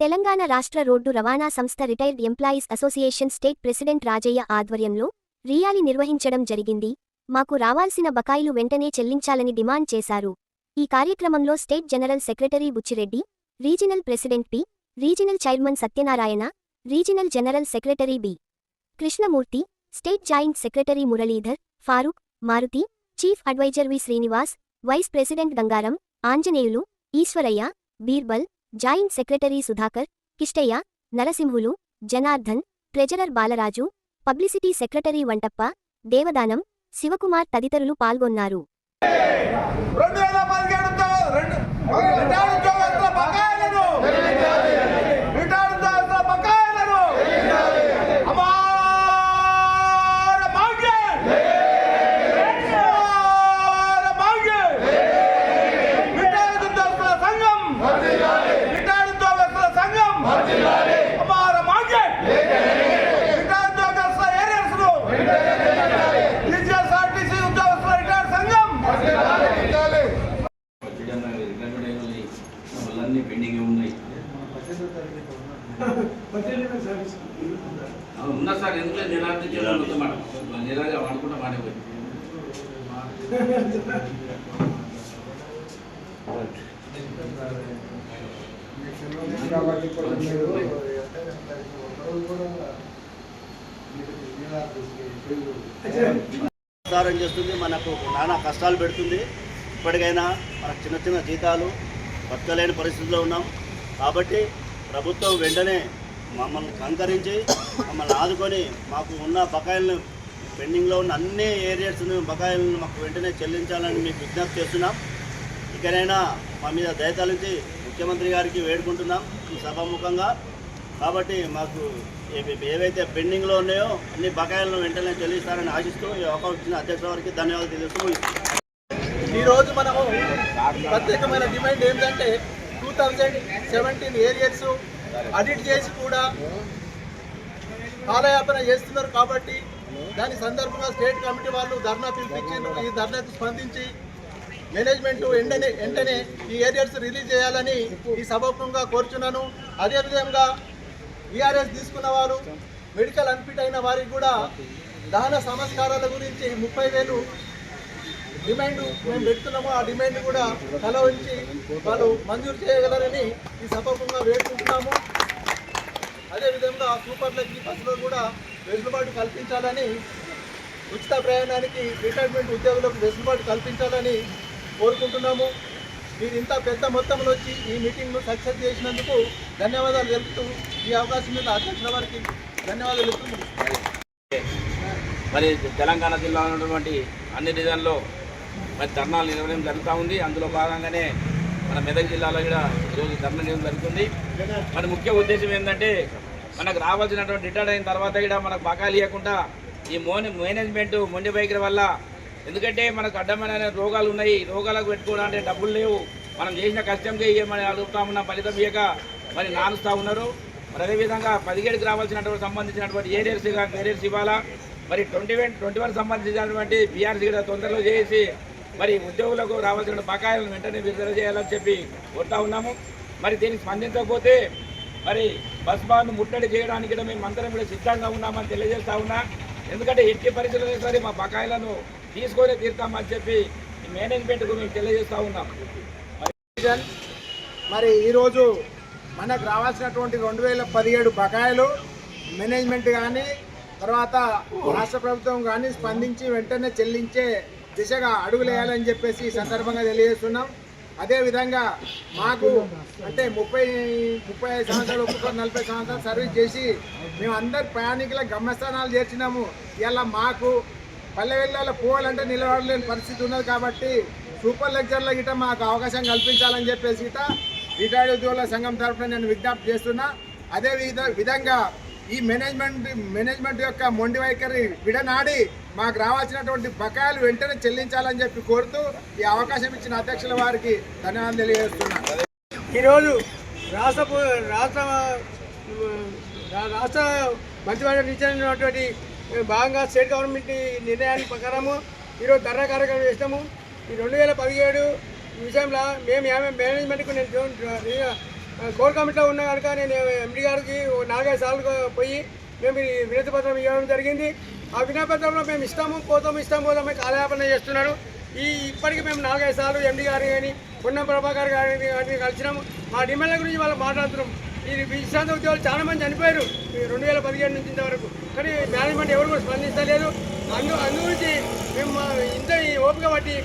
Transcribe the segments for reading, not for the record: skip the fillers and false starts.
తెలంగాణ రాష్ట్ర రోడ్డు రవాణా సంస్థ retired employees association state president Rajaiah ఆధ్వర్యంలో ర్యాలీ నిర్వహించడం జరిగింది. మాకు రావాల్సిన బకాయిలు వెంటనే చెల్లించాలని డిమాండ్ చేశారు. ఈ కార్యక్రమంలో state general secretary Buchireddy, regional president P, regional chairman Satyanarayana, regional general secretary B Krishnamurthy, state joint secretary Muralidhar, Farooq, Maruti, chief advisor V Srinivas, vice president Gangaram, Anjaneyulu, Eshwaraiah, Birbal, joint secretary Sudhakar, Kistaiah, Narasimhulu, Janardhan, treasurer Balaraju, publicity secretary Vantappa, Devadanam, Shivakumar తదితరులు పాల్గొన్నారు. పెండింగ్ ఉన్నాయి ఉన్నా సార్, ఎందుకంటే నిరాగా అనుకుంటా మానేపోయి ప్రసారం చేస్తుంది, మనకు నానా కష్టాలు పెడుతుంది. ఇప్పటికైనా మనకు చిన్న చిన్న జీతాలు బతకలేని పరిస్థితిలో ఉన్నాం. కాబట్టి ప్రభుత్వం వెంటనే మమ్మల్ని కంకరించి మమ్మల్ని ఆదుకొని మాకు ఉన్న బకాయిలను, పెండింగ్లో ఉన్న అన్ని ఏరియాస్ బకాయిలను మాకు వెంటనే చెల్లించాలని మీకు విజ్ఞప్తి చేస్తున్నాం. ఇకనైనా మా మీద దయతలించి ముఖ్యమంత్రి గారికి వేడుకుంటున్నాం ఈ సభాముఖంగా. కాబట్టి మాకు ఏవైతే పెండింగ్లో ఉన్నాయో అన్ని బకాయిలను వెంటనే చెల్లిస్తారని ఆశిస్తూ ఈ అవకాశం ఇచ్చిన అధ్యక్షుల వారికి ధన్యవాదాలు తెలుస్తూ ఈరోజు మనము ప్రత్యేకమైన డిమాండ్ ఏంటంటే 2017 ఏరియర్స్ ఆడిట్ చేసి కూడా కాలయాపన చేస్తున్నారు. కాబట్టి దాని సందర్భంగా స్టేట్ కమిటీ వాళ్ళు ధర్నా పిలిపించారు. ఈ ధర్నాకు స్పందించి మేనేజ్మెంట్ వెంటనే ఈ ఏరియర్స్ రిలీజ్ చేయాలని ఈ సభాముఖంగా కోరుచున్నాను. అదేవిధంగా ఈఆర్ఎస్ తీసుకున్న వారు, మెడికల్ అన్ఫిట్ అయిన వారికి కూడా దహన సంస్కారాల గురించి 30,000 డిమాండ్ మేము పెడుతున్నాము. ఆ డిమాండ్ కూడా తల ఉంచి వాళ్ళు మంజూరు చేయగలరని ఈ సభాముఖంగా వేడుకుంటున్నాము. అదేవిధంగా సూపర్ లగ్జరీ బస్సులో కూడా వెసులుబాటు కల్పించాలని, ఉచిత ప్రయాణానికి రిటైర్మెంట్ ఉద్యోగులకు వెసులుబాటు కల్పించాలని కోరుకుంటున్నాము. మీరు ఇంత పెద్ద మొత్తంలో వచ్చి ఈ మీటింగ్ను సక్సెస్ చేసినందుకు ధన్యవాదాలు తెలుపుతూ ఈ అవకాశం మీద అధ్యక్షుల వారికి ధన్యవాదాలు తెలుపుతున్నాము. మరి తెలంగాణ జిల్లాలో ఉన్నటువంటి అన్ని డివిజన్లో మరి ధర్నాలు నిర్వహించడం జరుగుతూ ఉంది. అందులో భాగంగానే మన మెదక్ జిల్లాలో కూడా ఈరోజు ధర్నా నిర్వహించడం జరుగుతుంది. మరి ముఖ్య ఉద్దేశం ఏంటంటే మనకు రావాల్సినటువంటి రిటైర్ అయిన తర్వాత కూడా మనకు బకాయిలు ఇవ్వకుండా ఈ మేనేజ్మెంట్ మొండి వైఖరి వల్ల, ఎందుకంటే మనకు అడ్డమైన రోగాలు ఉన్నాయి, రోగాలకు పెట్టుకోవడానికి డబ్బులు లేవు, మనం చేసిన కష్టంగా ఇవ్వమని అడుగుతా ఉన్న ఫలితం ఇవ్వక మరి నానుస్తూ ఉన్నారు. మరి అదేవిధంగా 17కి రావాల్సినటువంటి సంబంధించినటువంటి ఏరియర్స్ ఇవ్వాలా, మరి 21 సంబంధించినటువంటి బీఆర్సీ కూడా తొందరలో చేసి మరి ఉద్యోగులకు రావాల్సిన బకాయిలను వెంటనే విడుదల చేయాలని చెప్పి కోరుతా ఉన్నాము. మరి దీనికి స్పందించకపోతే మరి బస్ బాండ్ ముట్టడి చేయడానికి కూడా మేము అందరం కూడా సిద్ధంగా ఉన్నామని తెలియజేస్తా ఉన్నా. ఎందుకంటే ఎట్టి పరిస్థితుల్లో సరే మా బకాయిలను తీసుకొని తీరుతామని చెప్పి మేనేజ్మెంట్కు మేము తెలియజేస్తూ ఉన్నాం. మరి ఈరోజు మనకు రావాల్సినటువంటి 2017 బకాయిలు మేనేజ్మెంట్ కానీ తర్వాత రాష్ట్ర ప్రభుత్వం కానీ స్పందించి వెంటనే చెల్లించే దిశగా అడుగులేయాలని చెప్పేసి ఈ సందర్భంగా తెలియజేస్తున్నాం. అదేవిధంగా మాకు అంటే 35 సంవత్సరాలు, 40 సంవత్సరాలు సర్వీస్ చేసి మేము అందరు ప్రయాణికుల గమ్యస్థానాలు చేర్చినాము. ఇలా మాకు పల్లె పోవాలంటే నిలబడలేని పరిస్థితి ఉన్నది. కాబట్టి సూపర్ లగ్జరీలో గిట్ట మాకు అవకాశం కల్పించాలని చెప్పేసి గిట్ట రిటైర్డ్ ఉద్యోగుల సంఘం తరఫున నేను విజ్ఞప్తి చేస్తున్నా. అదే విధంగా ఈ మేనేజ్మెంట్ యొక్క మొండి వైఖరి విడనాడి మాకు రావాల్సినటువంటి బకాయిలు వెంటనే చెల్లించాలని చెప్పి కోరుతూ ఈ అవకాశం ఇచ్చిన అధ్యక్షుల వారికి ధన్యవాదాలు తెలియజేస్తున్నా. ఈరోజు రాష్ట్ర మంత్రివర్గ నిశ్చయించినటువంటి భాగంగా స్టేట్ గవర్నమెంట్ నిర్ణయాన్ని ప్రకారము ఈరోజు ధర్నా కార్యక్రమం చేస్తాము. ఈ 2017 విషయంలో మేము మేనేజ్మెంట్కు నేను కోర్ కమిటీలో ఉన్నా కనుక నేను ఎండి గారికి 4-5 సార్లు పోయి మేము ఈ వినతి పత్రం ఇవ్వడం జరిగింది. ఆ వినతి పత్రంలో మేము ఇస్తాము పోతాము కాలయాపన చేస్తున్నారు. ఇప్పటికీ మేము 4-5 సార్లు ఎండి గారిని కానీ పొన్నం ప్రభాకర్ గారిని కలిసినాము. మా డిమాండ్ల గురించి వాళ్ళు మాట్లాడుతున్నాం. ఈ విశ్రాంత ఉద్యోగులు చాలా మంది చనిపోయారు 2017 నుంచి ఇంతవరకు, కానీ మేనేజ్మెంట్ ఎవరు కూడా స్పందించలేదు. అందు గురించి మేము ఇంత ఈ ఓపిక బట్టి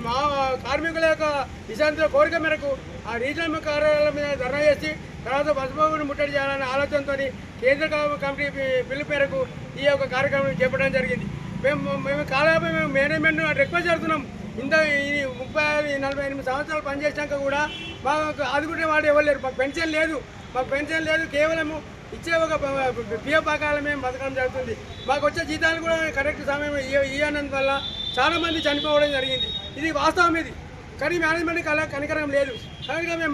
మా కార్మికుల యొక్క విశ్రాంతుల కోరిక మేరకు ఆ రీజనల్ కార్యాలయం మీద ధర్నా చేసి తర్వాత బస్సుబాబుని ముట్టడి చేయాలనే ఆలోచనతో కేంద్ర కమిటీ పిలుపు మేరకు ఈ యొక్క కార్యక్రమం చేపట్టడం జరిగింది. మేము కాలయాపన మేనేజ్మెంట్ రిక్వెస్ట్ చేస్తున్నాం. ఇంత 30-48 సంవత్సరాలు పనిచేసినాక కూడా మాకు ఆదుకునే వాడు ఎవరు లేరు. మాకు పెన్షన్ లేదు. కేవలము ఇచ్చే ఒక పిఎఫ్ ప్రకారం మేము బతకడం జరుగుతుంది. మాకు వచ్చే జీతాలు కూడా కరెక్ట్ సమయం ఇవ్వనందు వల్ల చాలామంది చనిపోవడం జరిగింది. ఇది వాస్తవం. ఇది కానీ మేనేజ్మెంట్ కనికరం లేదు. కనుక మేము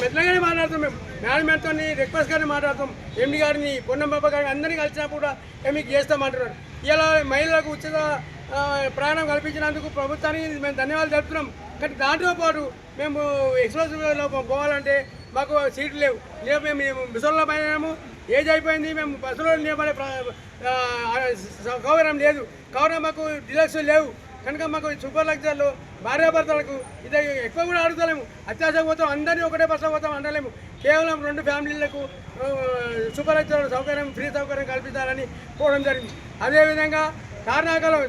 మెల్లగానే మాట్లాడుతాం. మేము మేనేజ్మెంట్తో రిక్వెస్ట్గానే మాట్లాడతాం. ఎండి గారిని పొన్నం బాబా గారిని అందరినీ కలిసినప్పుడు కూడా మీకు చేస్తామంటున్నారు. ఇలా మహిళలకు ఉచిత ప్రయాణం కల్పించినందుకు ప్రభుత్వానికి మేము ధన్యవాదాలు తెలుపుతున్నాం. కానీ దాంతో పాటు మేము ఎక్స్ప్రెస్లో పోవాలంటే మాకు సీట్లు లేవు. మేము బస్సుల్లో పోయినాము, ఏజ్ అయిపోయింది, మేము బస్సులో నిలబడే కౌరం లేదు. కౌరం మాకు డిలక్స్ లేవు. కనుక మాకు సూపర్ లగ్జర్లు భార్యాభర్తలకు ఇది ఎక్కువ కూడా అడుగుతలేము. అత్యాశ పోతాం, అందరినీ ఒకటే బస్సులో పోతాం అనలేము. కేవలం 2 ఫ్యామిలీలకు సూపర్ లగ్జర్ సౌకర్యం, ఫ్రీ సౌకర్యం కల్పించాలని కోరడం జరిగింది. అదేవిధంగా కారణాకలో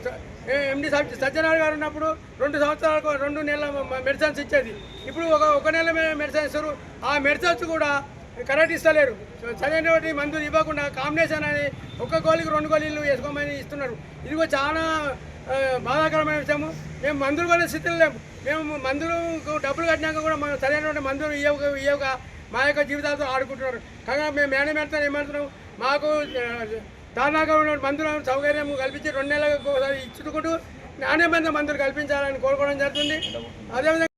ఎండి సత్యనారాయణ గారు ఉన్నప్పుడు 2 సంవత్సరాలకు 2 నెలల మెడిసిన్స్ ఇచ్చేది. ఇప్పుడు ఒక నెల మెడిసిన్ ఇస్తారు. ఆ మెడిసిన్స్ కూడా కరెక్ట్ ఇస్తలేరు. చదివినటువంటి మందులు ఇవ్వకుండా కాంబినేషన్ అని 1 గోళీకి 2 గోళీలు వేసుకోమని ఇస్తున్నారు. ఇది కూడా చాలా బాధాకరమైన విషయము. మేము మందులు కొనే స్థితిలో లేము. మేము మందులు డబ్బులు కట్టినాక కూడా మనం సరైనటువంటి మందులు ఇవ్వక మా యొక్క జీవితాలతో ఆడుకుంటున్నారు. కాగా మేము మేనేజ్మెంట్తో ఏమంటున్నాం, మాకు దారుణంగా ఉన్న మందుల సౌకర్యం కల్పించి 2 నెలలకు ఒకసారి ఇచ్చుకుంటూ నాణ్యమైన మందులు కల్పించాలని కోరుకోవడం జరుగుతుంది. అదేవిధంగా